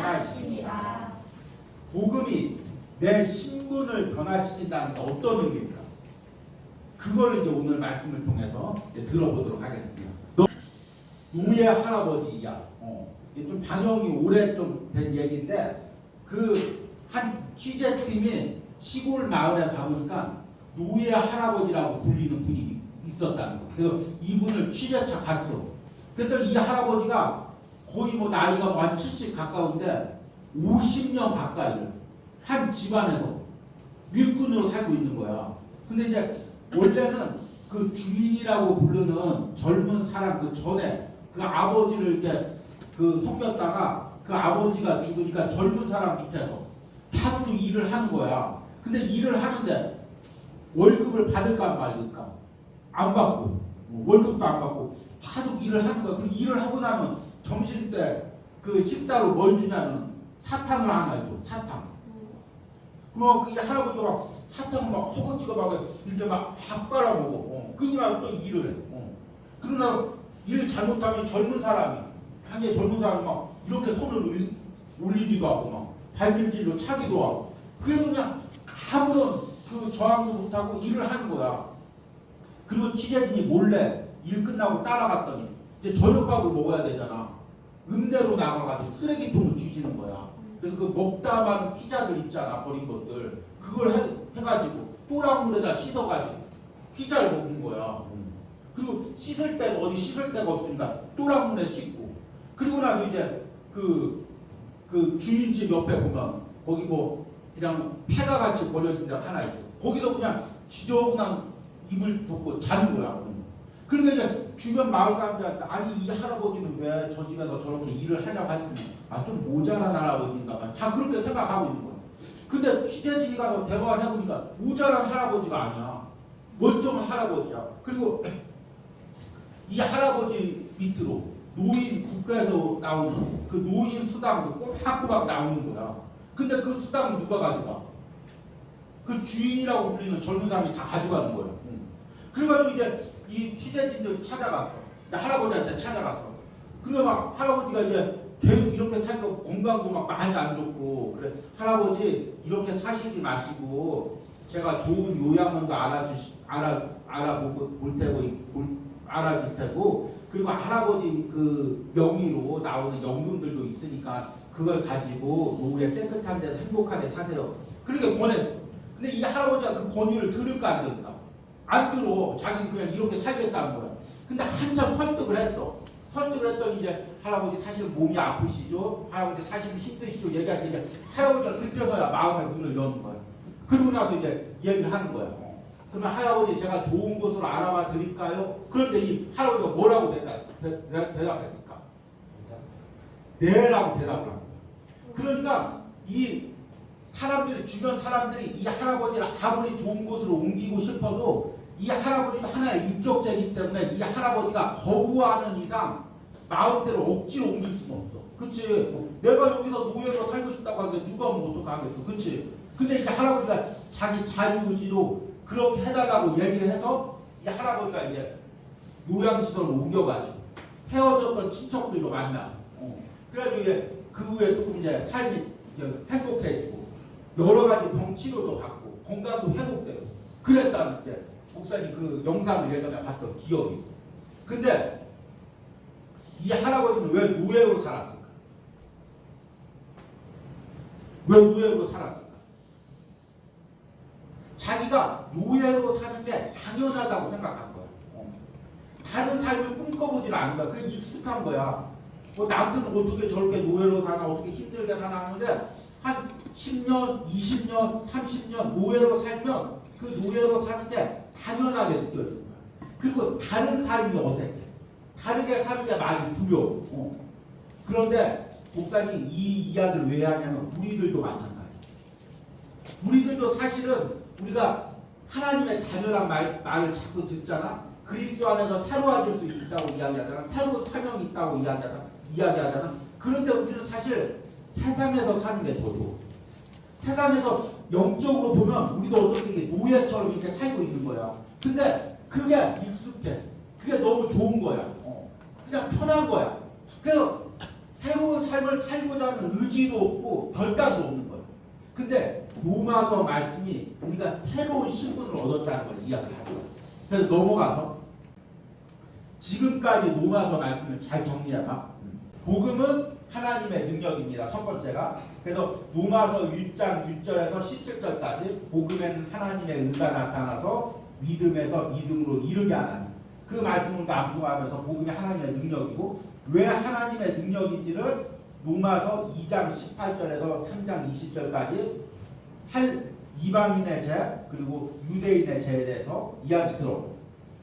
변화시킵니다. 복음이 내 신분을 변화시킨다는 게 어떤 의미입니까? 그걸 이제 오늘 말씀을 통해서 이제 들어보도록 하겠습니다. 노예 할아버지야. 이게 좀 방영이 오래 좀 된 얘기인데 그 한 취재팀이 시골 마을에 가보니까 노예 할아버지라고 불리는 분이 있었다는 거. 그래서 이분을 취재차 갔어. 그랬더니 이 할아버지가 거의 뭐 나이가 뭐 한 70 가까운데 50년 가까이를 한 집안에서 일꾼으로 살고 있는 거야. 근데 이제 원래는 그 주인이라고 부르는 젊은 사람 그 전에 그 아버지를 이렇게 그 섬겼다가 그 아버지가 죽으니까 젊은 사람 밑에서 계속 일을 하는 거야. 근데 일을 하는데 월급을 받을까 말까? 안 받고 월급도 안 받고 계속 일을 하는 거야. 그리고 일을 하고 나면 점심 때 그 식사로 뭘 주냐면 사탕을 하나 줘. 사탕. 그럼 그 할아버지가 막 사탕을 막 허겁지겁 하고 이렇게 막 빨아먹어. 그러나 또 일을 해. 그러나 일 잘못하면 젊은 사람이 굉장히 젊은 사람이 막 이렇게 손을 올리기도 하고 막 발길질로 차기도 하고 그래도 그냥 아무런 그 저항도 못하고 일을 하는 거야. 그리고 취재진이 몰래 일 끝나고 따라갔더니 이제 저녁밥을 먹어야 되잖아. 읍내로 나가가지고 쓰레기통을 뒤지는 거야. 그래서 그 먹다 말은 피자들 있잖아. 버린 것들 그걸 해가지고 또랑물에다 씻어가지고 피자를 먹는 거야. 그리고 씻을 때 어디 씻을 데가 없으니까 또랑물에 씻고 그리고 나서 이제 그 주인집 옆에 보면 거기 뭐 그냥 폐가 같이 버려진 데가 하나 있어. 거기서 그냥 지저분한 이불 덮고 자는 거야. 그러니까 이제 주변 마을 사람들한테 아니 이 할아버지는 왜 저 집에서 저렇게 일을 하냐고 하더니 좀 모자란 할아버지인가 봐. 다 그렇게 생각하고 있는 거야. 근데 취재진이 가서 대화를 해보니까 모자란 할아버지가 아니야. 멀쩡한 할아버지야. 그리고 이 할아버지 밑으로 노인 국가에서 나오는 그 노인 수당도 꼬박꼬박 나오는 거야. 근데 그 수당은 누가 가져가? 그 주인이라고 불리는 젊은 사람이 다 가져가는 거야. 그래가지고 이제 이 취재진들이 찾아갔어. 할아버지한테 찾아갔어. 그리고 막 할아버지가 이제 계속 이렇게 살고 건강도 막 많이 안 좋고 그래 할아버지 이렇게 사시지 마시고 제가 좋은 요양원도 알아보고 알아줄 테고 그리고 할아버지 그 명의로 나오는 연금들도 있으니까 그걸 가지고 노후에 깨끗한 데서 행복하게 사세요. 그렇게 권했어. 근데 이 할아버지가 그 권유를 들을까 안 들을까? 안 들어. 자기는 그냥 이렇게 살겠다는 거야. 근데 한참 설득을 했어. 설득을 했더니 이제 할아버지 사실 몸이 아프시죠? 할아버지 사실 힘드시죠? 얘기할 때 이제 할아버지가 그때서야 마음의 문을 여는 거야. 그러고 나서 이제 얘기를 하는 거야. 그러면 할아버지 제가 좋은 곳으로 알아봐 드릴까요? 그런데 이 할아버지가 뭐라고 대답했을까? 네라고 대답을 한 거야. 그러니까 이 사람들이 주변 사람들이 이 할아버지를 아무리 좋은 곳으로 옮기고 싶어도 이 할아버지가 하나의 인격체이기 때문에 이 할아버지가 거부하는 이상 마음대로 억지로 옮길 수는 없어. 그치? 내가 여기서 노예로 살고 싶다고 하는데 누가 뭐 어떡하겠어. 그치? 근데 이제 할아버지가 자기 자유의지로 그렇게 해달라고 얘기를 해서 이 할아버지가 이제 요양시설로 옮겨가지고 헤어졌던 친척들도 만나고 그래가지고 이제 그 후에 조금 이제 삶이 이제 행복해지고 여러 가지 병치료도 받고 건강도 회복되고 그랬다는 이제 목사님 그 영상을 예전에 봤던 기억이 있어. 근데 이 할아버지는 왜 노예로 살았을까? 왜 노예로 살았을까? 자기가 노예로 사는 게 당연하다고 생각한 거야. 다른 삶을 꿈꿔보질 않은 거야. 그게 익숙한 거야. 뭐 남들은 어떻게 저렇게 노예로 사나 어떻게 힘들게 사나 하는데 한 10년, 20년, 30년 노예로 살면 그 노예로 사는 게 당연하게 느껴지는 거야. 그리고 다른 삶이 어색해. 다르게 사는 게 많이 두려워. 그런데 목사님 이 이야기를 왜 하냐면 우리들도 마찬가지야. 우리들도 사실은 우리가 하나님의 자녀란 말을 자꾸 듣잖아. 그리스도 안에서 사로워질 수 있다고 이야기하잖아. 새로운 사명이 있다고 이야기하잖아. 그런데 우리는 사실 세상에서 사는 게 더 좋아. 세상에서 영적으로 보면 우리도 어떻게 노예처럼 이렇게 살고 있는 거야. 근데 그게 익숙해. 그게 너무 좋은 거야. 그냥 편한 거야. 그래서 새로운 삶을 세상을 살고자 하는 의지도 없고 결단도 없는 거예요. 근데 로마서 말씀이 우리가 새로운 신분을 얻었다는 걸 이야기하죠. 그래서 넘어가서 지금까지 로마서 말씀을 잘 정리해봐. 복음은 하나님의 능력입니다. 첫 번째가. 그래서 로마서 1장 1절에서 17절까지 복음에는 하나님의 의가 나타나서 믿음에서 믿음으로 이르게 하나니, 그 말씀을 암송하면서 복음이 하나님의 능력이고, 왜 하나님의 능력인지를 로마서 2장 18절에서 3장 20절까지 이방인의 죄 그리고 유대인의 죄에 대해서 이야기 들었고,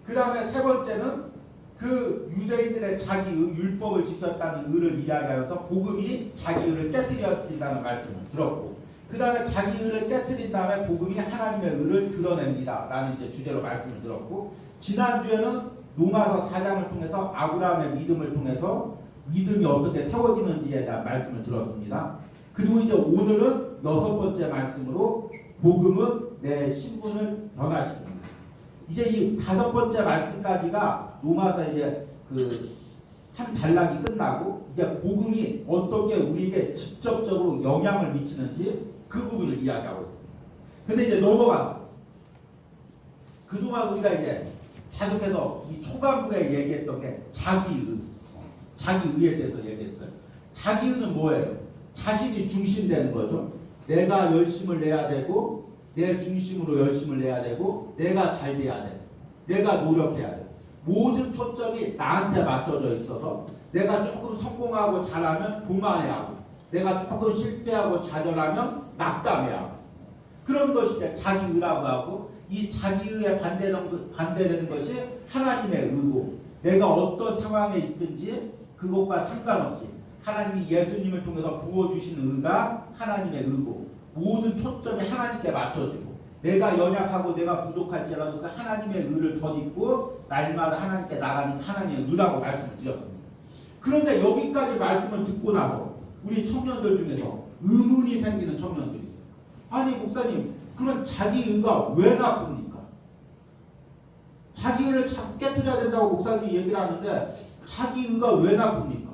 그 다음에 세 번째는 그 유대인들의 자기 율법을 지켰다는 의를 이야기하면서 복음이 자기 의를 깨뜨린다는 말씀을 들었고, 그 다음에 자기 의를 깨뜨린 다음에 복음이 하나님의 의를 드러냅니다 라는 이제 주제로 말씀을 들었고, 지난주에는 로마서 4장을 통해서 아브라함의 믿음을 통해서 믿음이 어떻게 세워지는지에 대한 말씀을 들었습니다. 그리고 이제 오늘은 6번째 말씀으로 복음은 내 신분을 변화시킵니다. 이제 이 5번째 말씀까지가 로마서 이제 한 단락이 끝나고, 이제 복음이 어떻게 우리에게 직접적으로 영향을 미치는지 그 부분을 이야기하고 있습니다. 근데 이제 넘어가서 그동안 우리가 이제 계속해서 이 초반부에 얘기했던 게 자기의에 대해서 얘기했어요. 자기의는 뭐예요? 자신이 중심되는 거죠. 내가 열심을 내야 되고, 내 중심으로 열심을 내야 되고, 내가 잘 돼야 돼. 내가 노력해야 돼. 모든 초점이 나한테 맞춰져 있어서 내가 조금 성공하고 잘하면 교만해하고, 내가 조금 실패하고 좌절하면 낙담해하고, 그런 것이 이제 자기의라고 하고, 이 자기의에 반대되는 것이 하나님의 의고, 내가 어떤 상황에 있든지 그것과 상관없이 하나님이 예수님을 통해서 부어주신 의가 하나님의 의고, 모든 초점이 하나님께 맞춰지고, 내가 연약하고 내가 부족할지라도 그 하나님의 의를 덧입고 날마다 하나님께 나가는 하나님의 의라고 말씀을 드렸습니다. 그런데 여기까지 말씀을 듣고 나서 우리 청년들 중에서 의문이 생기는 청년들이 있어요. 아니 목사님, 그러면 자기 의가 왜 나쁩니까? 자기 의를 자꾸 깨뜨려야 된다고 목사님이 얘기를 하는데 자기 의가 왜 나쁩니까?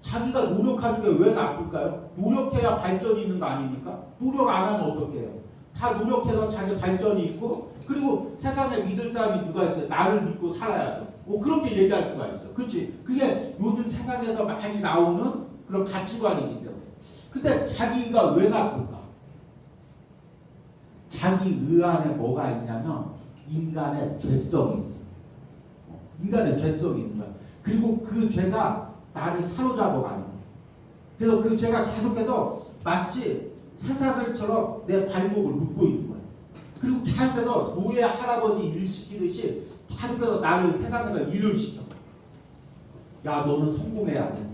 자기가 노력하는 게 왜 나쁠까요? 노력해야 발전이 있는 거 아닙니까? 노력 안 하면 어떻게 해요? 다 노력해서 자기 발전이 있고, 그리고 세상에 믿을 사람이 누가 있어요? 나를 믿고 살아야죠. 그렇게 얘기할 수가 있어. 그렇지? 그게 요즘 세상에서 많이 나오는 그런 가치관이기 때문에. 근데 자기가 왜 나쁠까? 자기 의 안에 뭐가 있냐면 인간의 죄성이 있어요. 인간의 죄성이 있는 거야. 그리고 그 죄가 나를 사로잡아가는 거야. 그래서 그 죄가 계속해서 마치 쇠사슬처럼 내 발목을 묶고 있는 거야. 그리고 계속해서 노예 할아버지 일 시키듯이 계속해서 나를 세상에서 일을 시켜. 야, 너는 성공해야 돼.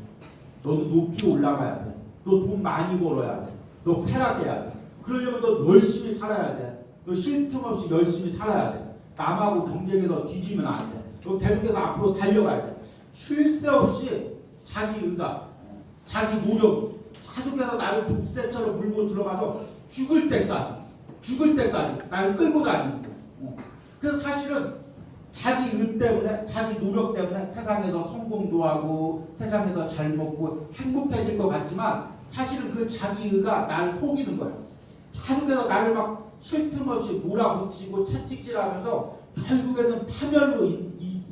너는 높이 올라가야 돼. 너 돈 많이 벌어야 돼. 너 쾌락해야 돼. 그러려면 너 열심히 살아야 돼. 너 쉴 틈 없이 열심히 살아야 돼. 남하고 경쟁해서 뒤지면 안 돼. 너 계속해서 앞으로 달려가야 돼. 쉴 새 없이 자기 의가, 자기 노력이 계속해서 나를 족쇄처럼 물고 들어가서 죽을 때까지 나를 끌고 다니는 거예요. 그래서 사실은 자기 의 때문에, 자기 노력 때문에 세상에서 성공도 하고 세상에서 잘 먹고 행복해질 것 같지만 사실은 그 자기 의가 나를 속이는 거예요. 계속해서 나를 막 쉴 틈 없이 몰아붙이고 채찍질하면서 결국에는 파멸로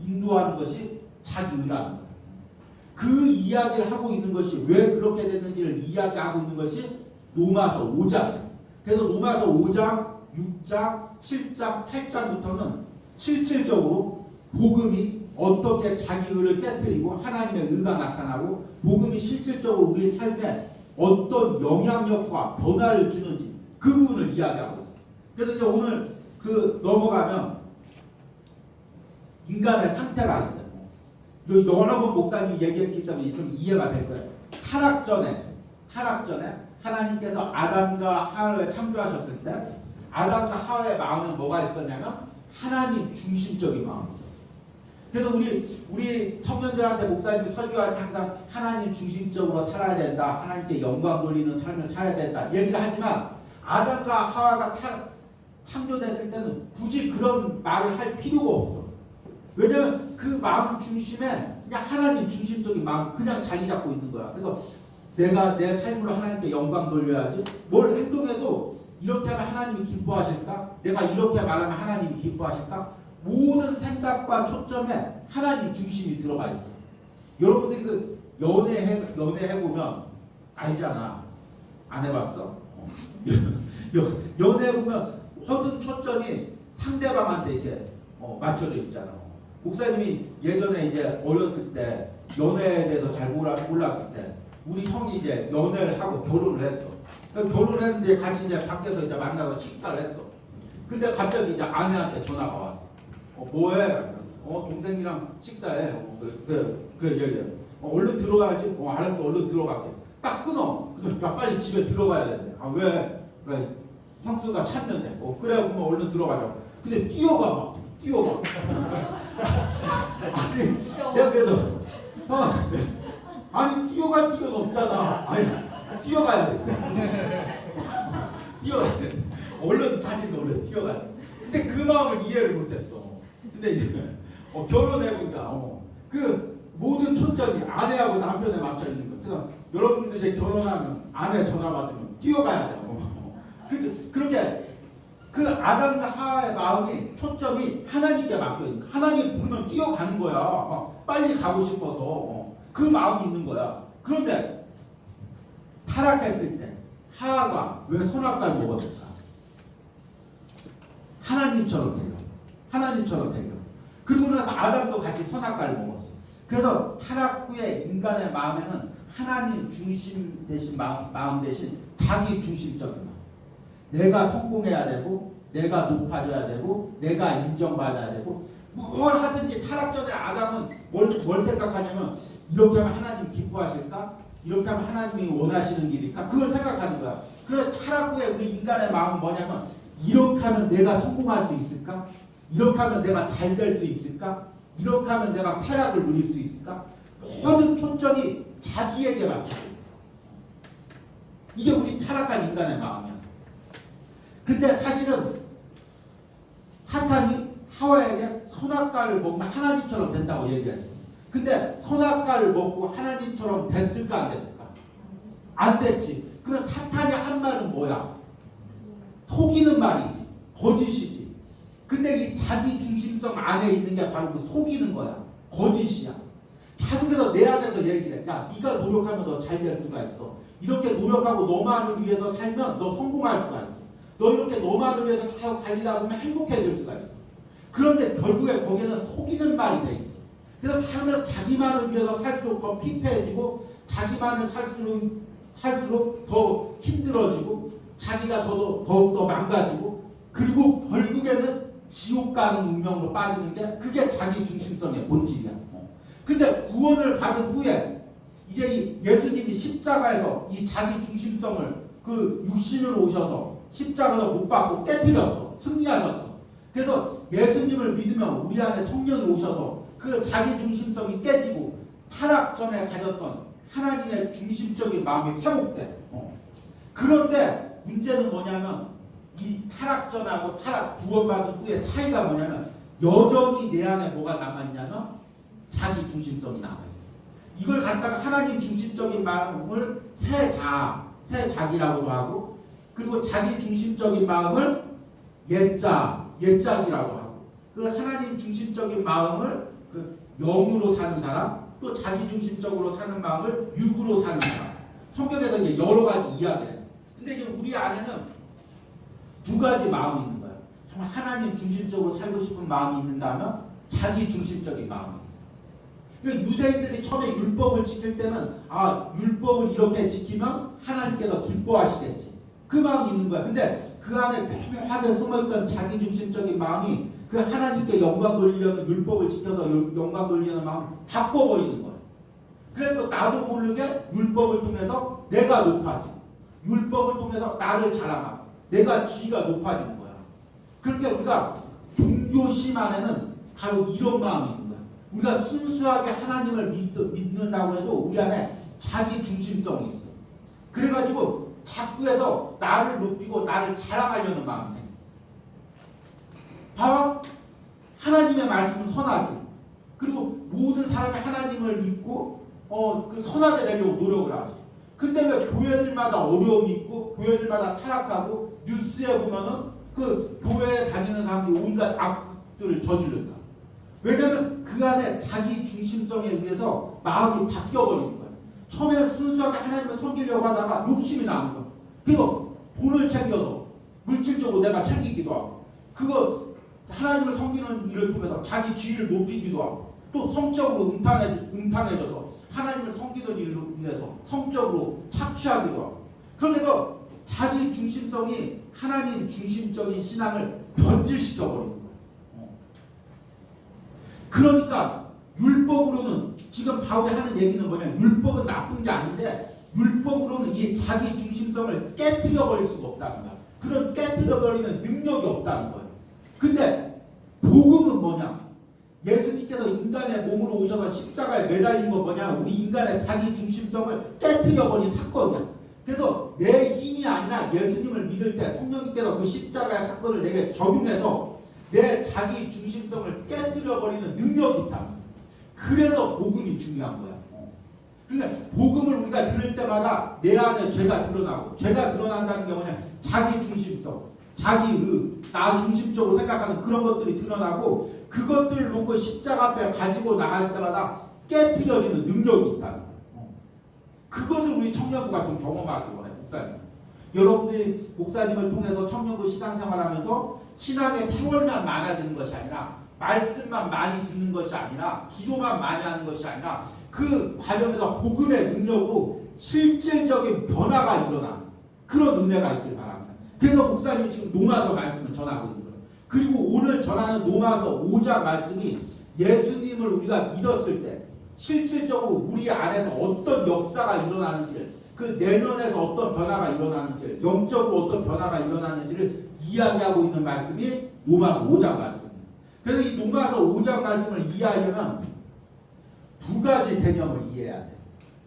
인도하는 것이 자기 의라는 거예요. 그 이야기를 하고 있는 것이 왜 그렇게 됐는지를 이야기하고 있는 것이 로마서 5장이에요. 그래서 로마서 5장, 6장, 7장, 8장부터는 실질적으로 복음이 어떻게 자기 의를 깨뜨리고 하나님의 의가 나타나고 복음이 실질적으로 우리 삶에 어떤 영향력과 변화를 주는지 그 부분을 이야기하고 있어요. 그래서 이제 오늘 넘어가면 인간의 상태가 있어요. 여러 번 목사님이 얘기했기 때문에 좀 이해가 될 거예요. 타락 전에 하나님께서 아담과 하와를 창조하셨을 때 아담과 하와의 마음에 뭐가 있었냐면 하나님 중심적인 마음이 있었어요. 그래서 우리 청년들한테 목사님이 설교할 때 항상 하나님 중심적으로 살아야 된다, 하나님께 영광 돌리는 삶을 살아야 된다 얘기를 하지만 아담과 하와가 창조됐을 때는 굳이 그런 말을 할 필요가 없어. 왜냐하면 그 마음 중심에 그냥 하나님 중심적인 마음 그냥 자리 잡고 있는 거야. 그래서 내가 내 삶으로 하나님께 영광 돌려야지. 뭘 행동해도 이렇게 하면 하나님이 기뻐하실까? 내가 이렇게 말하면 하나님이 기뻐하실까? 모든 생각과 초점에 하나님 중심이 들어가 있어. 여러분들이 그 연애해 보면 알잖아. 안 해봤어? 연애해 보면 모든 초점이 상대방한테 이렇게 맞춰져 있잖아. 목사님이 예전에 이제 어렸을 때 연애에 대해서 잘 몰랐을 때 우리 형이 이제 연애를 하고 결혼을 했어. 결혼을 했는데 같이 이제 밖에서 이제 만나서 식사를 했어. 근데 갑자기 이제 아내한테 전화가 왔어. 뭐해? 동생이랑 식사해. 그래 얘기해. 얼른 들어가야지. 알았어, 얼른 들어갈게. 딱 끊어. 야, 빨리 집에 들어가야 돼. 아, 왜? 그래, 형수가 찾는데. 그래, 그럼 얼른 들어가자고. 근데 뛰어가. 아니, 내가 그래도 아니 뛰어갈 필요는 없잖아. 아니 뛰어가야 돼. 뛰어가야 돼. 얼른 자기가 얼른 뛰어가야 돼. 근데 그 마음을 이해를 못했어. 근데 이제 결혼해보니까 그 모든 초점이 아내하고 남편에 맞춰 있는 거야. 그래서 여러분들 이제 결혼하면 아내 전화 받으면 뛰어가야 돼. 그렇게 그 아담과 하와의 마음이 초점이 하나님께 맡겨 있는 거야. 하나님 부르면 뛰어가는 거야. 빨리 가고 싶어서 그 마음이 있는 거야. 그런데 타락했을 때 하와가 왜 선악과를 먹었을까? 하나님처럼 되려. 그리고 나서 아담도 같이 선악과를 먹었어. 그래서 타락 후에 인간의 마음에는 하나님 중심 대신 마음 대신 자기 중심적인 마음. 내가 성공해야 되고, 내가 높아져야 되고, 내가 인정받아야 되고, 뭘 하든지 타락 전에 아담은 뭘 생각하냐면 이렇게 하면 하나님 기뻐하실까? 이렇게 하면 하나님이 원하시는 길일까? 그걸 생각하는 거야. 그래서 타락 후에 우리 인간의 마음은 뭐냐면 이렇게 하면 내가 성공할 수 있을까? 이렇게 하면 내가 잘 될 수 있을까? 이렇게 하면 내가 쾌락을 누릴 수 있을까? 모든 초점이 자기에게 맞춰져 있어. 이게 우리 타락한 인간의 마음이야. 근데 사실은 사탄이 하와에게 선악과를 먹으면 하나님처럼 된다고 얘기했어. 근데 선악과를 먹고 하나님처럼 됐을까 안 됐을까? 안 됐지. 그럼 사탄이 한 말은 뭐야? 속이는 말이지. 거짓이지. 근데 이 자기 중심성 안에 있는 게 바로 그 속이는 거야. 거짓이야. 계속해서 내 안에서 얘기를 해. 야, 네가 노력하면 너 잘 될 수가 있어. 이렇게 노력하고 너만을 위해서 살면 너 성공할 수가 있어. 너 이렇게 너만을 위해서 계속 달리다 보면 행복해질 수가 있어. 그런데 결국에 거기에는 속이는 말이 돼 있어. 그래서 계속해서 자기만을 위해서 살수록 더 피폐해지고 자기만을 살수록 더 힘들어지고 자기가 더욱더 망가지고 그리고 결국에는 지옥 가는 운명으로 빠지는 게 그게 자기 중심성의 본질이야. 근데 구원을 받은 후에 이제 이 예수님이 십자가에서 이 자기 중심성을 그 육신으로 오셔서 십자가에서 못 박고 깨뜨렸어. 승리하셨어. 그래서 예수님을 믿으면 우리 안에 성령이 오셔서 그 자기 중심성이 깨지고 타락 전에 가졌던 하나님의 중심적인 마음이 회복돼. 그런데 문제는 뭐냐면 이 타락 전하고 타락 구원받은 후에 차이가 뭐냐면 여전히 내 안에 뭐가 남아있냐면 자기 중심성이 남아있어. 이걸 갖다가 하나님 중심적인 마음을 새 자기라고도 하고 그리고 자기 중심적인 마음을 옛자기라고 하고 그 하나님 중심적인 마음을 그 영으로 사는 사람 또 자기 중심적으로 사는 마음을 육으로 사는 사람 성경에서 이제 여러 가지 이야기해요. 근데 이제 우리 안에는 두 가지 마음이 있는 거예요. 정말 하나님 중심적으로 살고 싶은 마음이 있는가 하면 자기 중심적인 마음이 있어요. 그러니까 유대인들이 처음에 율법을 지킬 때는 율법을 이렇게 지키면 하나님께서 기뻐하시겠지. 그 마음이 있는 거야. 근데 그 안에 교묘하게 숨어있던 자기 중심적인 마음이 그 하나님께 영광 돌리려는 율법을 지켜서 영광 돌리려는 마음을 바꿔버리는 거야. 그래서 나도 모르게 율법을 통해서 내가 높아지고 율법을 통해서 나를 자랑하고 내가 지위가 높아지는 거야. 그러니까 우리가 종교심 안에는 바로 이런 마음이 있는 거야. 우리가 순수하게 하나님을 믿는다고 해도 우리 안에 자기 중심성이 있어. 그래가지고 자꾸 해서 나를 높이고 나를 자랑하려는 마음이 생겨. 봐봐. 하나님의 말씀은 선하지. 그리고 모든 사람이 하나님을 믿고 그 선하게 되려고 노력을 하죠. 근데 왜 교회들마다 어려움이 있고 교회들마다 타락하고 뉴스에 보면은 그 교회에 다니는 사람들이 온갖 악들을 저지른다. 왜냐하면 그 안에 자기 중심성에 의해서 마음이 바뀌어버리는 거예요. 처음에는 순수하게 하나님을 섬기려고 하다가 욕심이 나는 거예요. 그리고 돈을 챙겨서 물질적으로 내가 챙기기도 하고 그거 하나님을 섬기는 일을 통해서 자기 지위를 높이기도 하고 또 성적으로 음탕해져서 하나님을 섬기는 일로 인해서 성적으로 착취하기도 하고 그래서 자기 중심성이 하나님 중심적인 신앙을 변질시켜버리는 거예요. 그러니까 율법으로는 지금 바울이 하는 얘기는 뭐냐면 율법은 나쁜 게 아닌데 율법으로는 이 자기 중심성을 깨뜨려 버릴 수가 없다는 거야. 그런 깨뜨려 버리는 능력이 없다는 거예요. 근데 복음은 뭐냐? 예수님께서 인간의 몸으로 오셔서 십자가에 매달린 거 뭐냐? 우리 인간의 자기 중심성을 깨뜨려 버린 사건이야. 그래서 내 힘이 아니라 예수님을 믿을 때 성령님께서 그 십자가의 사건을 내게 적용해서 내 자기 중심성을 깨뜨려 버리는 능력이 있다. 그래서 복음이 중요한 거야. 그러니까 복음을 우리가 들을 때마다 내 안에 죄가 드러나고 죄가 드러난다는 게 뭐냐? 자기 중심성, 자기 나 중심적으로 생각하는 그런 것들이 드러나고 그것들을 놓고 십자가 앞에 가지고 나갈 때마다 깨뜨려지는 능력이 있다는 거야. 그것을 우리 청년부가 좀 경험하길 원해, 목사님. 여러분들이 목사님을 통해서 청년부 신앙생활하면서 신앙의 세월만 많아지는 것이 아니라 말씀만 많이 듣는 것이 아니라 기도만 많이 하는 것이 아니라 그 과정에서 복음의 능력으로 실질적인 변화가 일어나는 그런 은혜가 있길 바랍니다. 그래서 목사님이 지금 로마서 말씀을 전하고 있는 거예요. 그리고 오늘 전하는 로마서 5장 말씀이 예수님을 우리가 믿었을 때 실질적으로 우리 안에서 어떤 역사가 일어나는지를 그 내면에서 어떤 변화가 일어나는지를 영적으로 어떤 변화가 일어나는지를 이야기하고 있는 말씀이 로마서 5장 말씀입니다. 그래서 이 로마서 5장 말씀을 이해하려면 두 가지 개념을 이해해야 돼요.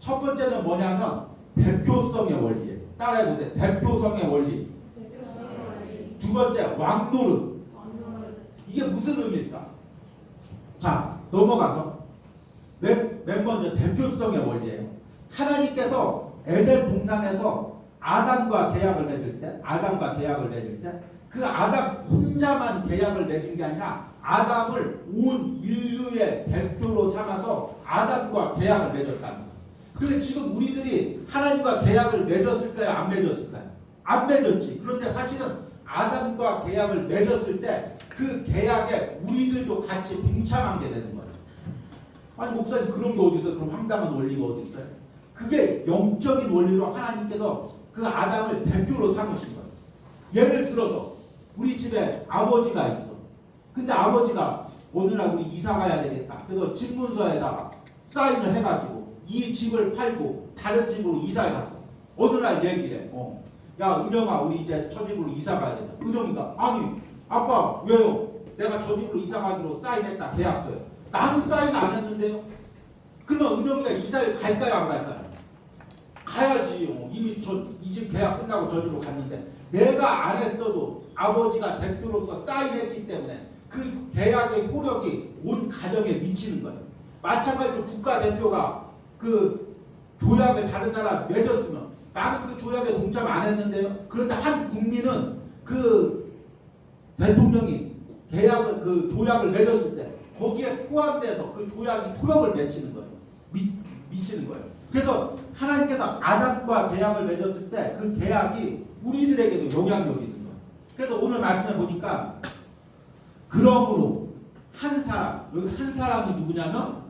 첫 번째는 뭐냐면 대표성의 원리예요. 따라해보세요. 대표성의 원리. 두 번째 왕노릇. 이게 무슨 의미일까? 자, 넘어가서 맨 먼저 대표성의 원리예요. 하나님께서 에덴 동산에서 아담과 계약을 맺을 때 그 아담 혼자만 계약을 맺은 게 아니라 아담을 온 인류의 대표로 삼아서 아담과 계약을 맺었다는 거예요. 그런데 지금 우리들이 하나님과 계약을 맺었을까요? 안 맺었을까요? 안 맺었지. 그런데 사실은 아담과 계약을 맺었을 때 그 계약에 우리들도 같이 동참하게 되는 거예요. 아니 목사님 그런 게 어디 있어요? 그럼 황당한 원리가 어디 있어요? 그게 영적인 원리로 하나님께서 그 아담을 대표로 삼으신 거예요. 예를 들어서 우리 집에 아버지가 있어. 근데 아버지가 오늘날 우리 이사 가야 되겠다. 그래서 집문서에다가 사인을 해가지고 이 집을 팔고 다른 집으로 이사해 갔어. 어느 날 얘기해. 야 은영아 우리 이제 저 집으로 이사 가야 된다. 은영이가 아니 아빠 왜요? 내가 저 집으로 이사 가기로 사인했다 계약서에. 나는 사인 안 했는데요. 그러면 은영이가 이사를 갈까요 안 갈까요? 가야지. 이미 이 집 계약 끝나고 저 집으로 갔는데 내가 안 했어도 아버지가 대표로서 사인했기 때문에 그 계약의 효력이 온 가정에 미치는 거예요. 마찬가지로 국가대표가 그 조약을 다른 나라 맺었으면 나는 그 조약에 동참 안 했는데요. 그런데 한 국민은 그 대통령이 계약을 그 조약을 맺었을 때 거기에 포함돼서 그 조약이 효력을 미치는 거예요. 미치는 거예요. 그래서 하나님께서 아담과 계약을 맺었을 때 그 계약이 우리들에게도 영향력이 있는 거예요. 그래서 오늘 말씀해 보니까 그러므로 한 사람, 여기 한 사람이 누구냐면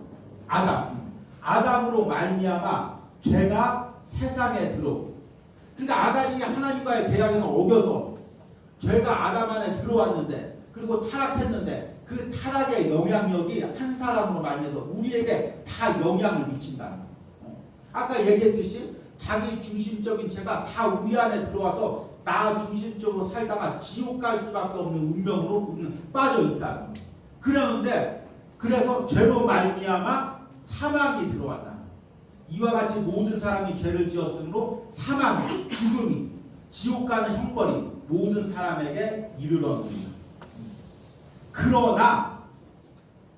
아담으로 말미암아 죄가 세상에 들어오고 그러니까 아담이 하나님과의 계약에서 어겨서 죄가 아담 안에 들어왔는데 그리고 타락했는데 그 타락의 영향력이 한 사람으로 말미암아서 우리에게 다 영향을 미친다는 거예요. 아까 얘기했듯이 자기 중심적인 죄가 다 우리 안에 들어와서 나 중심적으로 살다가 지옥 갈 수밖에 없는 운명으로 빠져 있다는 거예요. 그러는데 그래서 죄로 말미암아 사망이 들어왔다. 이와 같이 모든 사람이 죄를 지었으므로 사망이, 죽음이, 지옥 가는 형벌이 모든 사람에게 이르렀느니라. 그러나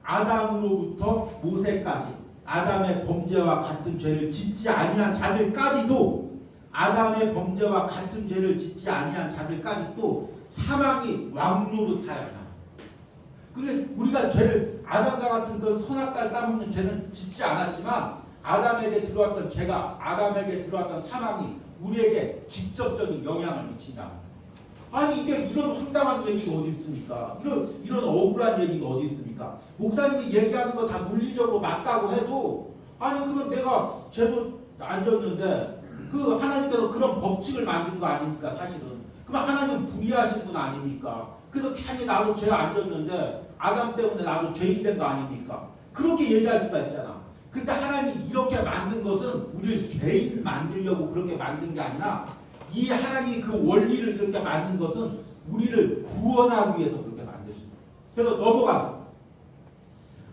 아담으로부터 모세까지 아담의 범죄와 같은 죄를 짓지 아니한 자들까지도 아담의 범죄와 같은 죄를 짓지 아니한 자들까지도 사망이 왕노릇하였나. 그래 우리가 죄를 아담과 같은 그 선악과를 따먹는 죄는 짓지 않았지만 아담에게 들어왔던 죄가 아담에게 들어왔던 사망이 우리에게 직접적인 영향을 미친다. 아니 이게 이런 황당한 얘기가 어디 있습니까? 이런 억울한 얘기가 어디 있습니까? 목사님이 얘기하는 거 다 물리적으로 맞다고 해도 아니 그러면 내가 죄도 안 졌는데 그 하나님께서 그런 법칙을 만든 거 아닙니까 사실은? 그럼 하나님 불의하신 분 아닙니까? 그래서 괜히 나도 죄 안 졌는데 아담 때문에 나도 죄인 된 거 아닙니까? 그렇게 얘기할 수가 있잖아. 근데 하나님 이렇게 만든 것은 우리를 죄인 만들려고 그렇게 만든 게 아니라 이 하나님이 그 원리를 이렇게 만든 것은 우리를 구원하기 위해서 그렇게 만드신 거예요. 그래서 넘어가서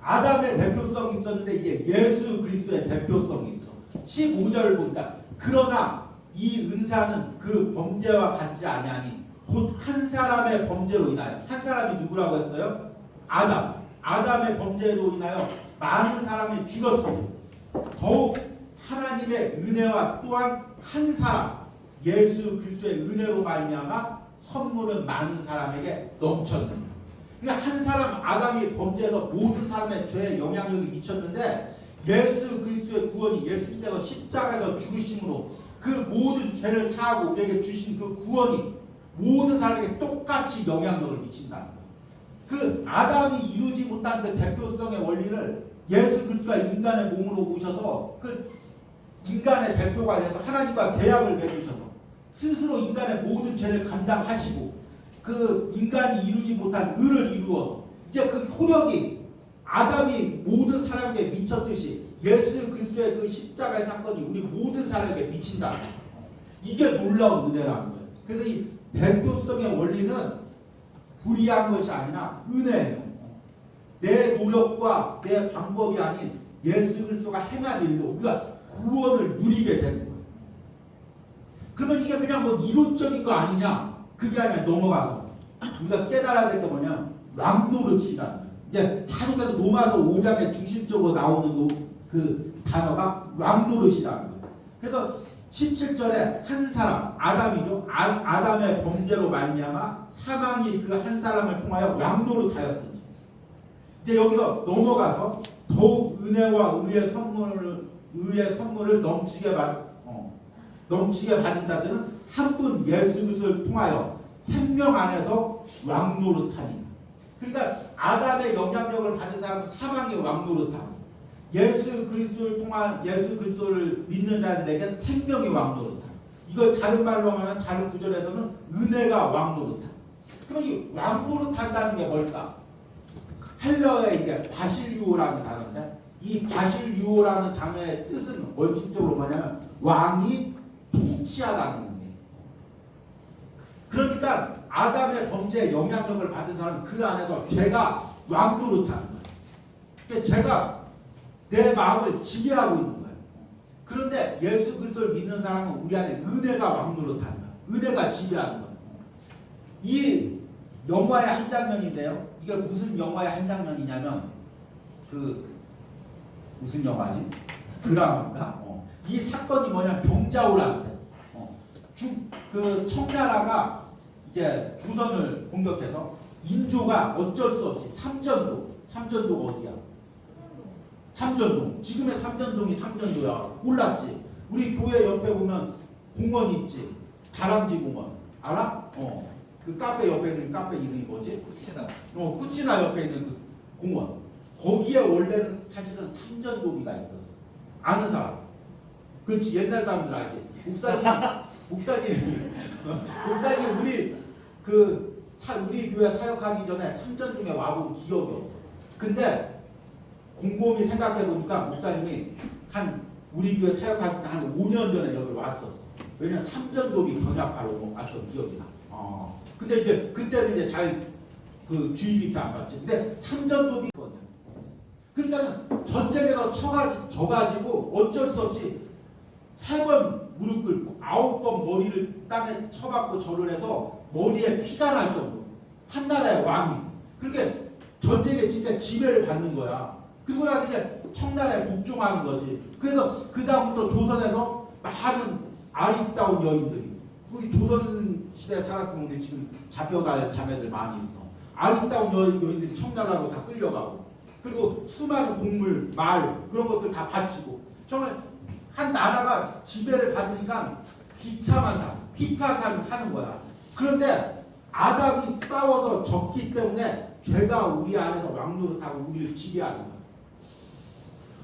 아담의 대표성이 있었는데 이게 예수 그리스도의 대표성이 있어. 15절 보니까 그러나 이 은사는 그 범죄와 같지 아니하니 곧 한 사람의 범죄로 인하여 한 사람이 누구라고 했어요? 아담의 범죄로 인하여 많은 사람이 죽었으니 더욱 하나님의 은혜와 또한 한 사람 예수 그리스도의 은혜로 말미암아 선물은 많은 사람에게 넘쳤느니라. 그러니까 한 사람 아담이 범죄해서 모든 사람의 죄에 영향력이 미쳤는데 예수 그리스도의 구원이 예수님께서 십자가에서 죽으심으로 그 모든 죄를 사하고 우리에게 주신 그 구원이 모든 사람에게 똑같이 영향력을 미친다는 거예요. 그 아담이 이루지 못한 그 대표성의 원리를 예수 그리스도가 인간의 몸으로 오셔서 그 인간의 대표가 돼서 하나님과 계약을 맺으셔서 스스로 인간의 모든 죄를 감당하시고 그 인간이 이루지 못한 의를 이루어서 이제 그 효력이 아담이 모든 사람에게 미쳤듯이 예수 그리스도의 그 십자가의 사건이 우리 모든 사람에게 미친다. 이게 놀라운 은혜라는 거예요. 그래서 이 대표성의 원리는 불의한 것이 아니라 은혜예요. 내 노력과 내 방법이 아닌 예수 그리스도가 행한 일로 우리가 구원을 누리게 되는 거예요. 그러면 이게 그냥 뭐 이론적인 거 아니냐? 그게 아니라 넘어가서 우리가 깨달아야 될 게 뭐냐? 왕노릇이라는 거예요. 이제 다루가도 로마서 5장의 중심적으로 나오는 그 단어가 왕노릇이라는 거예요. 그래서 17절에 한 사람 아담이죠. 아담의 범죄로 말미암아 사망이 그 한 사람을 통하여 왕노릇하였으니 이제 여기서 넘어가서 더욱 은혜와 의의 선물을 넘치게 받은 자들은 한 분 예수 그리스도를 통하여 생명 안에서 왕노릇하니. 그러니까 아담의 영향력을 받은 사람은 사망이 왕노릇하고 예수 그리스도를 믿는 자들에게는 생명이 왕노릇하고 이걸 다른 말로 하면 다른 구절에서는 은혜가 왕노릇하고. 그럼 이 왕노릇한다는 게 뭘까? 헬러의 이게 바실유오라는 단어인데 이 바실유오라는 단어의 뜻은 원칙적으로 뭐냐면 왕이 통치하다는 의미예요. 그러니까 아담의 범죄에 영향력을 받은 사람은 그 안에서 죄가 왕노릇하는 거예요. 그러니까 죄가 내 마음을 지배하고 있는 거예요. 그런데 예수 그리스도를 믿는 사람은 우리 안에 은혜가 왕노릇하는 거예요. 은혜가 지배하는 거예요. 이 영화의 한 장면인데요. 이게 무슨 영화의 한 장면이냐면 무슨 영화지? 드라마인가? 이 사건이 뭐냐? 병자호란인데 그 청나라가 이제 조선을 공격해서 인조가 어쩔 수 없이 삼전도가 어디야? 삼전동. 지금의 삼전동이 삼전도야. 몰랐지? 우리 교회 옆에 보면 공원 있지? 다람쥐 공원. 알아? 그 카페 옆에 있는 카페 이름이 뭐지? 쿠치나 옆에 있는 그 공원. 거기에 원래는 사실은 삼전도비가 있었어. 아는 사람. 그렇지. 옛날 사람들 알지? 목사님 우리 교회 사역하기 전에 삼전동에 와본 기억이 없어. 근데 곰곰이 생각해 보니까 목사님이 우리 교회 사역하기 한 5년 전에 여기 왔었어. 왜냐면 삼전도비 경약하러 왔던 기억이 나. 근데 이제 그때는 이제 잘 그 주의 깊게 안 봤지. 근데 삼전도비거든. 그러니까 전쟁에서 져가지고 어쩔 수 없이 3번 무릎 꿇고 9번 머리를 땅에 쳐박고 절을 해서 머리에 피가 날 정도. 한 나라의 왕이. 그렇게 전쟁에 진짜 지배를 받는 거야. 그리고 나서 이제 청나라에 복종하는 거지. 그래서 그 다음부터 조선에서 많은 아리따운 여인들이, 우리 조선 시대에 살았으면 우리 지금 잡혀갈 자매들 많이 있어. 아리따운 여인들이 청나라로 다 끌려가고, 그리고 수많은 곡물, 말 그런 것들 다 바치고, 정말 한 나라가 지배를 받으니까 비참한 삶, 핍박한 삶을 사는 거야. 그런데 아담이 싸워서 졌기 때문에 죄가 우리 안에서 왕노릇하고 우리를 지배하는 거야.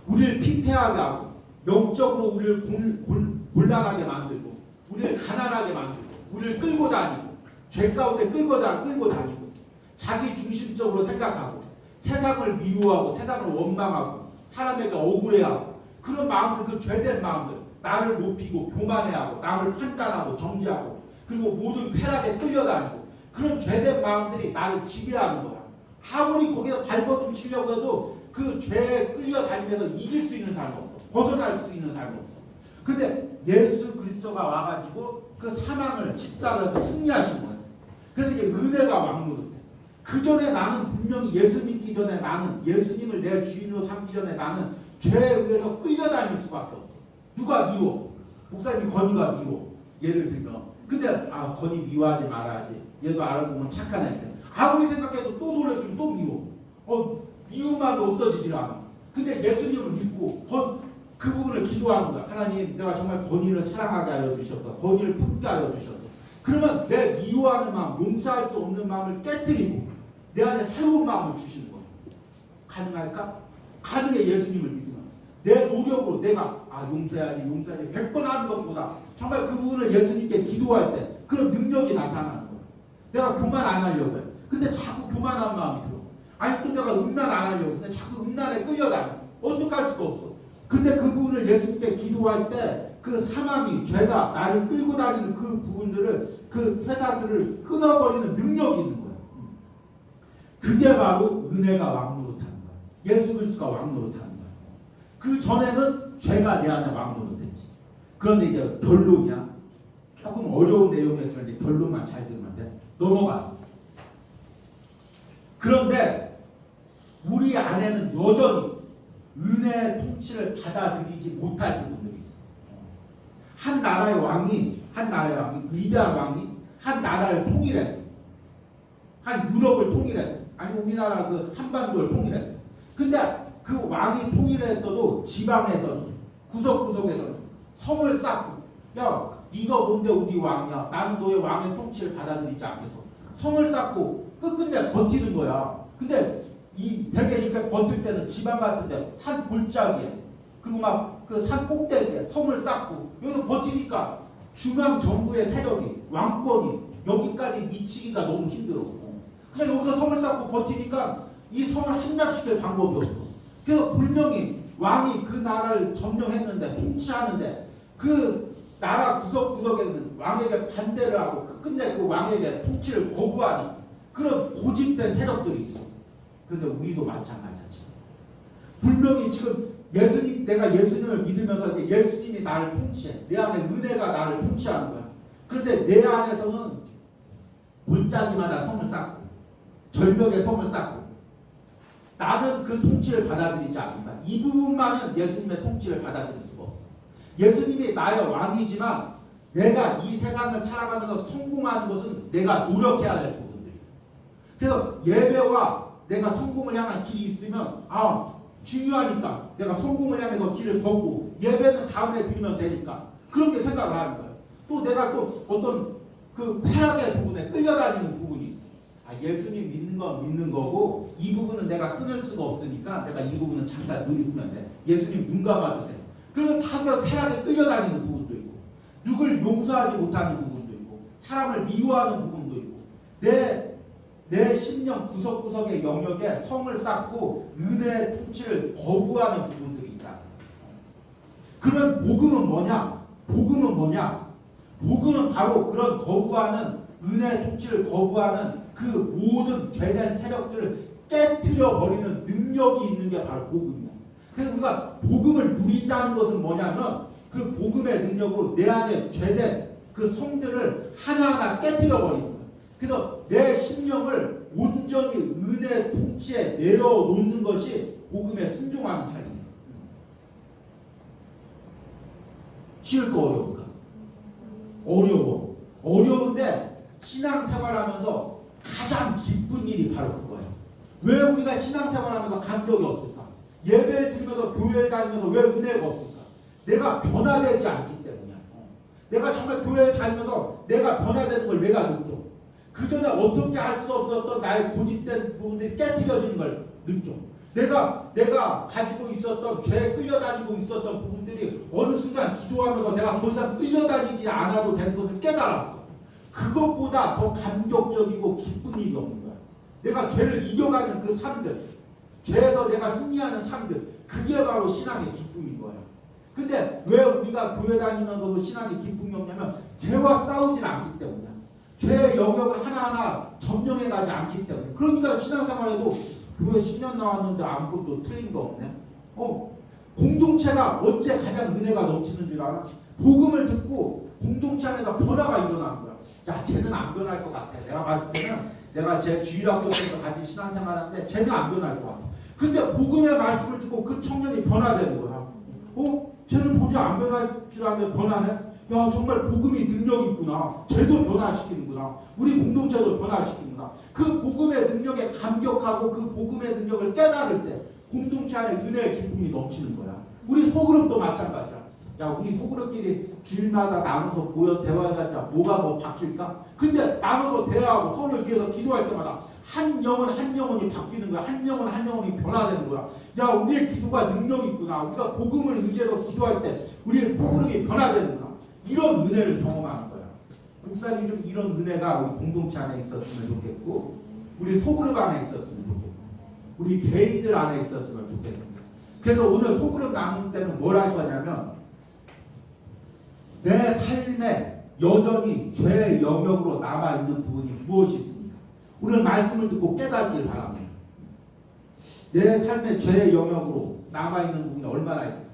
우리를 피폐하게 하고, 영적으로 우리를 곤란하게 만들고, 우리를 가난하게 만들고, 우리를 끌고 다니고, 죄 가운데 끌고 다니고, 자기 중심적으로 생각하고, 세상을 미워하고, 세상을 원망하고, 사람에게 억울해하고, 그런 마음들, 그 죄된 마음들, 나를 높이고 교만해하고, 남을 판단하고 정죄하고, 그리고 모든 쾌락에 끌려다니고, 그런 죄된 마음들이 나를 지배하는 거야. 아무리 거기서 발버둥 치려고 해도 그 죄에 끌려다니면서 이길 수 있는 사람이 없어. 벗어날 수 있는 사람이 없어. 근데 예수 그리스도가 와가지고 그 사망을 십자가에서 승리하신 거야. 그래서 이제 은혜가 왕노릇해. 그 전에 나는 분명히 예수 믿기 전에, 나는 예수님을 내 주인으로 삼기 전에 나는 죄에 의해서 끌려다닐 수밖에 없어. 누가 미워? 목사님 건이가 미워. 예를 들면. 근데 건이 미워하지 말아야지. 얘도 알아보면 착한 애인데. 아무리 생각해도 또 놀랬으면 또 미워. 미움만 없어지질 않아. 근데 예수님을 믿고 그 부분을 기도하는 거야. 하나님, 내가 정말 건이를 사랑하게 하여 주셔서, 건이를 품게 하여 주셔서, 그러면 내 미워하는 마음, 용서할 수 없는 마음을 깨뜨리고 내 안에 새로운 마음을 주시는 거야. 가능할까? 가능해. 예수님을 믿으면. 내 노력으로 내가 용서해야지 100번 하는 것보다 정말 그 부분을 예수님께 기도할 때 그런 능력이 나타나는 거야. 내가 교만 안 하려고 해. 근데 자꾸 교만한 마음이 들어. 아니 또 내가 음란 안 하려고 해. 근데 자꾸 음란에 끌려다녀. 어떡할 수가 없어. 근데 그 부분을 예수님께 기도할 때 그 사망이, 죄가 나를 끌고 다니는 그 부분들을, 그 회사들을 끊어버리는 능력이 있는 거야. 그게 바로 은혜가 왕노릇하는 거야. 예수 그리스도가 왕노릇하는 거야. 그 전에는 죄가 내 안에 왕노릇했지. 그런데 이제 결론이야. 조금 어려운 내용이었는데 결론만 잘 들으면 돼. 넘어가서. 그런데 우리 안에는 여전히 은혜의 통치를 받아들이지 못할 부분들이 있어. 한 나라의 왕이, 위대한 왕이 한 나라를 통일했어. 한 유럽을 통일했어. 아니 우리나라 그 한반도를 통일했어. 근데 그 왕이 통일했어도 지방에서는, 구석구석에서는 성을 쌓고, 야 네가 뭔데 우리 왕이야, 나는 너의 왕의 통치를 받아들이지 않겠어. 성을 쌓고 끝끝내 버티는 거야. 근데 이 되게 이렇게 버틸 때는 지방 같은데 산 골짜기에, 그리고 막 그 산 꼭대기에 성을 쌓고 여기서 버티니까 중앙 정부의 세력이, 왕권이 여기까지 미치기가 너무 힘들어. 그냥 여기서 성을 쌓고 버티니까 이 성을 함락시킬 방법이 없어. 그래서 분명히 왕이 그 나라를 점령했는데, 통치하는데 그 나라 구석구석에는 왕에게 반대를 하고 끝내 그 왕에게 통치를 거부하는 그런 고집된 세력들이 있어. 그런데 우리도 마찬가지야. 분명히 지금 내가 예수님을 믿으면서 이제 예수님이 나를 통치해. 내 안에 은혜가 나를 통치하는 거야. 그런데 내 안에서는 골짜기마다 성을 쌓고, 절벽에 성을 쌓고, 나는 그 통치를 받아들이지 않는다. 이 부분만은 예수님의 통치를 받아들일 수가 없어. 예수님이 나의 왕이지만 내가 이 세상을 살아가면서 성공하는 것은 내가 노력해야 할 부분들이야. 그래서 예배와 내가 성공을 향한 길이 있으면 중요하니까 내가 성공을 향해서 길을 걷고, 예배는 다음에 드리면 되니까 그렇게 생각을 하는 거예요. 또 내가 또 어떤 그 쾌락의 부분에 끌려다니는 부분이 있어. 예수님 믿는 건 믿는 거고 이 부분은 내가 끊을 수가 없으니까 내가 이 부분은 잠깐 누리면 돼. 예수님 눈 감아주세요. 그러면 다 쾌락에 끌려다니는 부분도 있고, 누굴 용서하지 못하는 부분도 있고, 사람을 미워하는 부분도 있고, 내 심령 구석구석의 영역에 성을 쌓고 은혜의 통치를 거부하는 부분들이 있다. 그런 복음은 뭐냐? 복음은 바로 그런 거부하는, 은혜의 통치를 거부하는 그 모든 죄된 세력들을 깨트려 버리는 능력이 있는 게 바로 복음이야. 그래서 우리가 복음을 누린다는 것은 뭐냐면 그 복음의 능력으로 내 안에 죄된 그 성들을 하나하나 깨트려 버리는 거야. 그래서 내 심령을 온전히 은혜 통치에 내어놓는 것이 복음에 순종하는 삶이에요. 쉬울까 어려울까? 어려워. 어려운데 신앙생활하면서 가장 기쁜 일이 바로 그거예요. 왜 우리가 신앙생활하면서 감격이 없을까? 예배를 드리면서 교회를 다니면서 왜 은혜가 없을까? 내가 변화되지 않기 때문이야. 내가 정말 교회를 다니면서 내가 변화되는 걸 내가 느껴. 그 전에 어떻게 할 수 없었던 나의 고집된 부분들이 깨트려지는 걸 느껴. 내가 가지고 있었던 죄에 끌려다니고 있었던 부분들이 어느 순간 기도하면서 내가 더 이상 끌려다니지 않아도 되는 것을 깨달았어. 그것보다 더 감격적이고 기쁜 일이 없는 거야. 내가 죄를 이겨가는 그 삶들, 죄에서 내가 승리하는 삶들, 그게 바로 신앙의 기쁨인 거야. 근데 왜 우리가 교회 다니면서도 신앙의 기쁨이 없냐면 죄와 싸우진 않기 때문이야. 죄의 영역을 하나하나 점령해가지 않기 때문에. 그러니까 신앙생활에도 교회 10년 나왔는데 아무것도 틀린 거 없네. 공동체가 언제 가장 은혜가 넘치는 줄 알아? 복음을 듣고 공동체 안에서 변화가 일어나는 거야. 야, 쟤는 안 변할 것 같아. 내가 봤을 때는 내가 제 주일학교에서 같이 신앙생활하는데 쟤는 안 변할 것 같아. 근데 복음의 말씀을 듣고 그 청년이 변화되는 거야. 쟤는 도저히 안 변할 줄 알았는데 변하네? 야, 정말 복음이 능력이 있구나. 쟤도 변화시키는구나. 우리 공동체도 변화시키는구나. 그 복음의 능력에 감격하고 그 복음의 능력을 깨달을 때 공동체 안에 은혜의 기쁨이 넘치는 거야. 우리 소그룹도 마찬가지야. 야, 우리 소그룹끼리 주일마다 나눠서 모여 대화해봤자 뭐가 뭐 바뀔까? 근데 나눠서 대화하고 서로를 위해서 기도할 때마다 한 영혼 한 영혼이 바뀌는 거야. 한 영혼 한 영혼이 변화되는 거야. 야, 우리의 기도가 능력이 있구나. 우리가 복음을 의지해서 기도할 때 우리의 소그룹이 변화되는구나. 이런 은혜를 경험하는 거야. 목사님 좀 이런 은혜가 우리 공동체 안에 있었으면 좋겠고, 우리 소그룹 안에 있었으면 좋겠고, 우리 개인들 안에 있었으면 좋겠습니다. 그래서 오늘 소그룹 나눌 때는 뭘 할 거냐면, 내 삶에 여전히 죄의 영역으로 남아있는 부분이 무엇이 있습니까? 오늘 말씀을 듣고 깨닫길 바랍니다. 내 삶의 죄의 영역으로 남아있는 부분이 얼마나 있을까?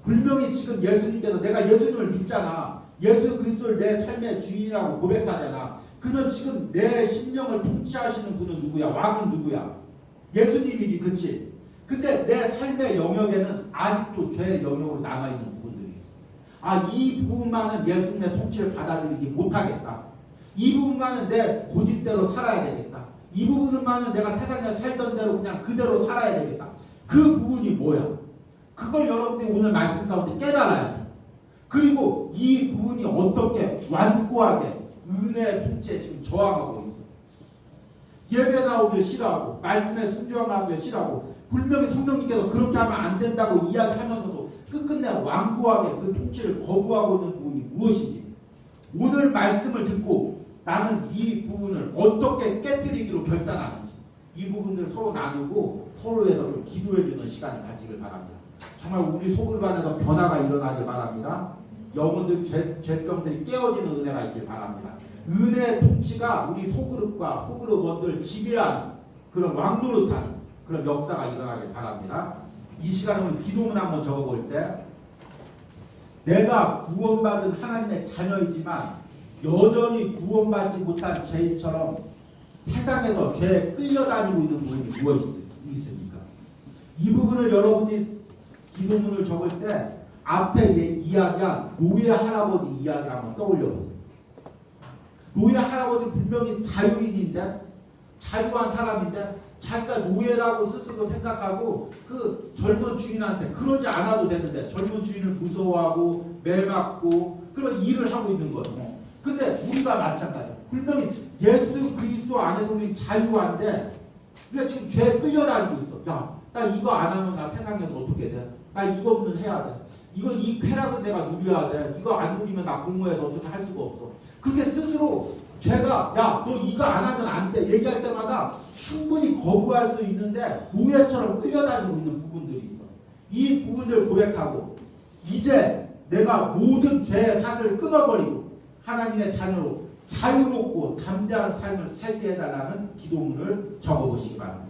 분명히 지금 예수님께서 내가 예수님을 믿잖아. 예수 그리스도를 내 삶의 주인이라고 고백하잖아. 그러면 지금 내 심령을 통치하시는 분은 누구야? 왕은 누구야? 예수님이지, 그치? 근데 내 삶의 영역에는 아직도 죄의 영역으로 남아있는 부분들이 있어. 이 부분만은 예수님의 통치를 받아들이지 못하겠다. 이 부분만은 내 고집대로 살아야 되겠다. 이 부분만은 내가 세상에 살던 대로 그냥 그대로 살아야 되겠다. 그 부분이 뭐야? 그걸 여러분들이 오늘 말씀 가운데 깨달아야 돼. 그리고 이 부분이 어떻게 완고하게 은혜의 통치에 지금 저항하고 있어. 예배 나오기 싫어하고 말씀에 순종하기 싫어하고 분명히 성령님께서 그렇게 하면 안 된다고 이야기하면서도 끝끝내 완고하게 그 통치를 거부하고 있는 부분이 무엇인지 오늘 말씀을 듣고 나는 이 부분을 어떻게 깨뜨리기로 결단하는지 이 부분들을 서로 나누고 서로에서 기도해주는 시간을 가지길 바랍니다. 정말 우리 소그룹 안에서 변화가 일어나길 바랍니다. 영혼들 죄성들이 깨어지는 은혜가 있길 바랍니다. 은혜의 통치가 우리 소그룹과 소그룹원들 지배하는 그런 왕노릇하는 그런 역사가 일어나길 바랍니다. 이 시간에 우리 기도문 한번 적어볼 때 내가 구원받은 하나님의 자녀이지만 여전히 구원받지 못한 죄인처럼 세상에서 죄에 끌려다니고 있는 부분이 무엇이 있습니까? 이 부분을 여러분이 기도문을 적을 때 앞에 이야기한 노예 할아버지 이야기를 한번 떠올려보세요. 노예 할아버지는 분명히 자유인인데 자유한 사람인데 자기가 노예라고 스스로 생각하고 그 젊은 주인한테 그러지 않아도 되는데 젊은 주인을 무서워하고 매맞고 그런 일을 하고 있는 거예요. 근데 우리가 마찬가지야. 분명히 예수 그리스도 안에서 우리 자유한데 우리가 지금 죄에 끌려다니고 있어. 야, 나 이거 안 하면 나 세상에서 어떻게 돼? 나 이거는 해야 돼. 이 쾌락은 내가 누려야 돼. 이거 안 누리면 나 공모해서 어떻게 할 수가 없어. 그렇게 스스로 죄가 야, 너 이거 안 하면 안 돼. 얘기할 때마다 충분히 거부할 수 있는데 노예처럼 끌려다니고 있는 부분들이 있어. 이 부분을 고백하고 이제 내가 모든 죄의 사슬을 끊어버리고 하나님의 자녀로 자유롭고 담대한 삶을 살게 해달라는 기도문을 적어보시기 바랍니다.